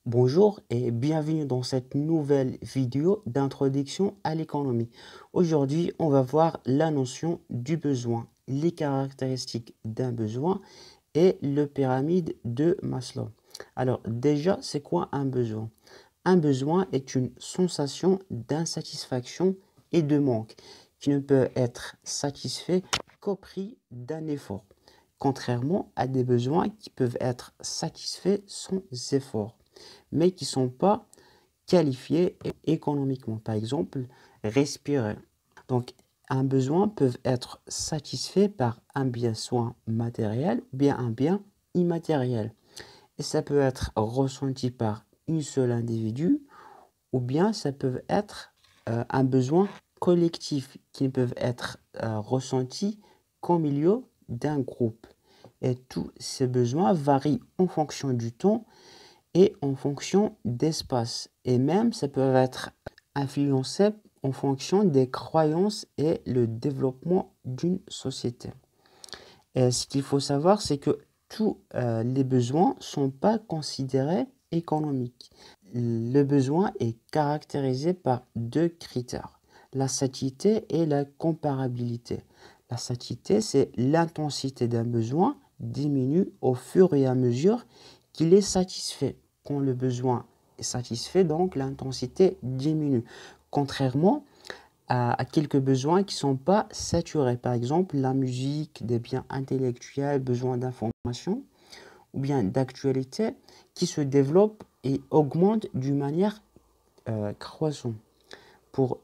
Bonjour et bienvenue dans cette nouvelle vidéo d'introduction à l'économie. Aujourd'hui, on va voir la notion du besoin, les caractéristiques d'un besoin et le pyramide de Maslow. Alors déjà, c'est quoi un besoin? Un besoin est une sensation d'insatisfaction et de manque qui ne peut être satisfait qu'au prix d'un effort, contrairement à des besoins qui peuvent être satisfaits sans effort mais qui ne sont pas qualifiés économiquement. Par exemple, respirer. Donc, un besoin peut être satisfait par un bien soit matériel, bien un bien immatériel. Et ça peut être ressenti par une seule individu, ou bien ça peut être un besoin collectif qui ne peut être ressenti qu'au milieu d'un groupe. Et tous ces besoins varient en fonction du temps et en fonction d'espace. Et même, ça peut être influencé en fonction des croyances et le développement d'une société. Et ce qu'il faut savoir, c'est que tous les besoins ne sont pas considérés économiques. Le besoin est caractérisé par deux critères, la satiété et la comparabilité. La satiété, c'est l'intensité d'un besoin diminue au fur et à mesure qu'il est satisfait. Quand le besoin est satisfait, donc l'intensité diminue. Contrairement à quelques besoins qui ne sont pas saturés. Par exemple, la musique, des biens intellectuels, besoin d'information ou bien d'actualité qui se développent et augmentent d'une manière croissante. Pour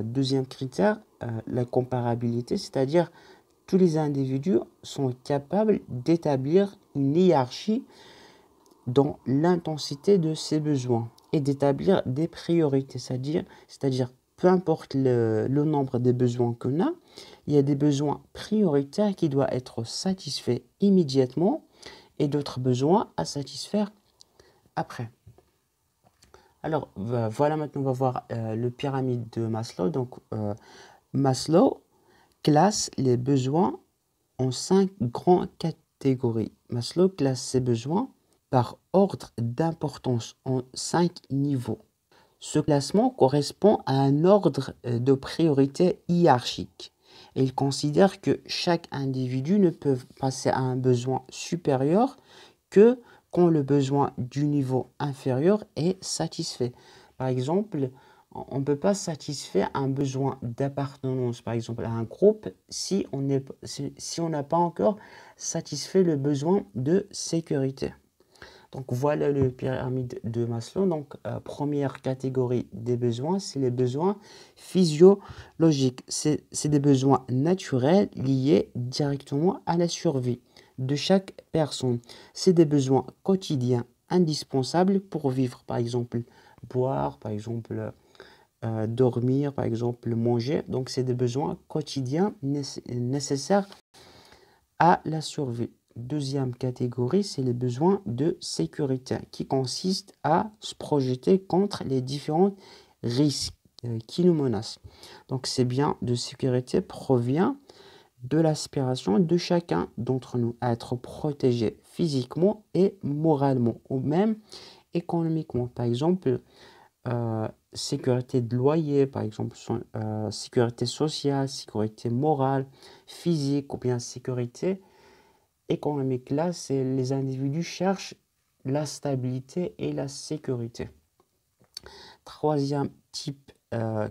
deuxième critère, la comparabilité, c'est-à-dire tous les individus sont capables d'établir une hiérarchie dans l'intensité de ces besoins et d'établir des priorités, c'est-à-dire peu importe le nombre de besoins qu'on a, il y a des besoins prioritaires qui doivent être satisfaits immédiatement et d'autres besoins à satisfaire après. Alors voilà, maintenant on va voir le pyramide de Maslow. Donc Maslow classe les besoins en 5 grandes catégories. Maslow classe ses besoins par ordre d'importance en 5 niveaux. Ce classement correspond à un ordre de priorité hiérarchique. Et il considère que chaque individu ne peut passer à un besoin supérieur que quand le besoin du niveau inférieur est satisfait. Par exemple, on ne peut pas satisfaire un besoin d'appartenance, par exemple, à un groupe, si on n'a pas encore satisfait le besoin de sécurité. Donc voilà le pyramide de Maslow. Donc première catégorie des besoins, c'est les besoins physiologiques. C'est des besoins naturels liés directement à la survie de chaque personne. C'est des besoins quotidiens indispensables pour vivre. Par exemple, boire, par exemple, dormir, par exemple, manger. Donc c'est des besoins quotidiens nécessaires à la survie. Deuxième catégorie, c'est les besoins de sécurité qui consistent à se projeter contre les différents risques qui nous menacent. Donc ces biens de sécurité proviennent de l'aspiration de chacun d'entre nous à être protégé physiquement et moralement, ou même économiquement. Par exemple, sécurité de loyer, par exemple, sécurité sociale, sécurité morale, physique, ou bien sécurité économique. Là, c'est les individus cherchent la stabilité et la sécurité. Troisième type,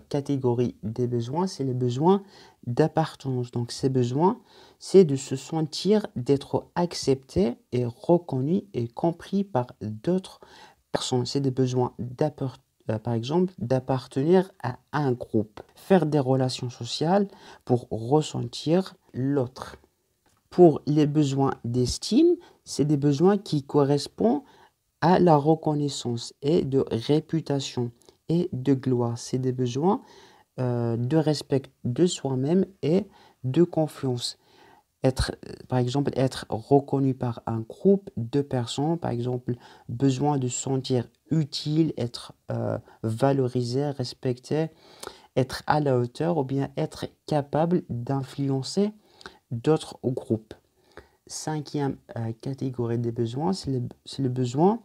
catégorie des besoins, c'est les besoins d'appartenance. Donc ces besoins, c'est de se sentir d'être accepté et reconnu et compris par d'autres personnes. C'est des besoins par exemple, d'appartenir à un groupe, faire des relations sociales pour ressentir l'autre. Pour les besoins d'estime, c'est des besoins qui correspondent à la reconnaissance et de réputation et de gloire. C'est des besoins de respect de soi-même et de confiance. Par exemple, être reconnu par un groupe de personnes, par exemple, besoin de se sentir utile, être valorisé, respecté, être à la hauteur ou bien être capable d'influencer d'autres groupes. Cinquième catégorie des besoins, c'est le besoin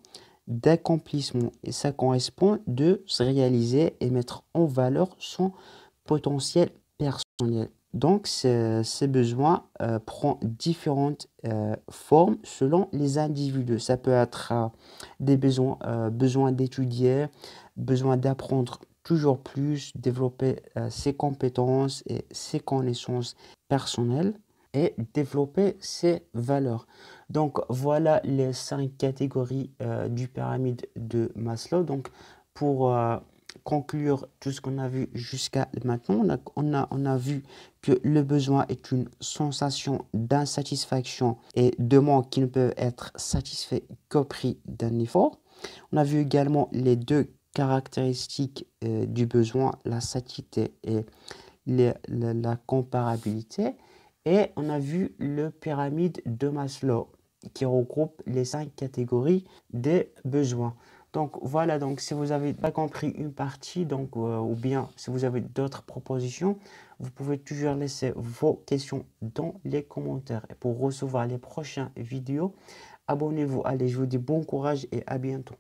d'accomplissement. Et ça correspond de se réaliser et mettre en valeur son potentiel personnel. Donc, ces besoins prennent différentes formes selon les individus. Ça peut être des besoins, besoin d'étudier, besoin d'apprendre toujours plus, développer ses compétences et ses connaissances personnelles et développer ses valeurs. Donc, voilà les 5 catégories du pyramide de Maslow. Donc, pour conclure tout ce qu'on a vu jusqu'à maintenant, on a vu que le besoin est une sensation d'insatisfaction et de manque qui ne peut être satisfait qu'au prix d'un effort. On a vu également les deux caractéristiques du besoin, la satiété et la comparabilité. Et on a vu le pyramide de Maslow qui regroupe les 5 catégories des besoins. Donc voilà, donc si vous avez pas compris une partie, donc, ou bien si vous avez d'autres propositions, vous pouvez toujours laisser vos questions dans les commentaires. Et pour recevoir les prochaines vidéos, abonnez-vous. Allez, je vous dis bon courage et à bientôt.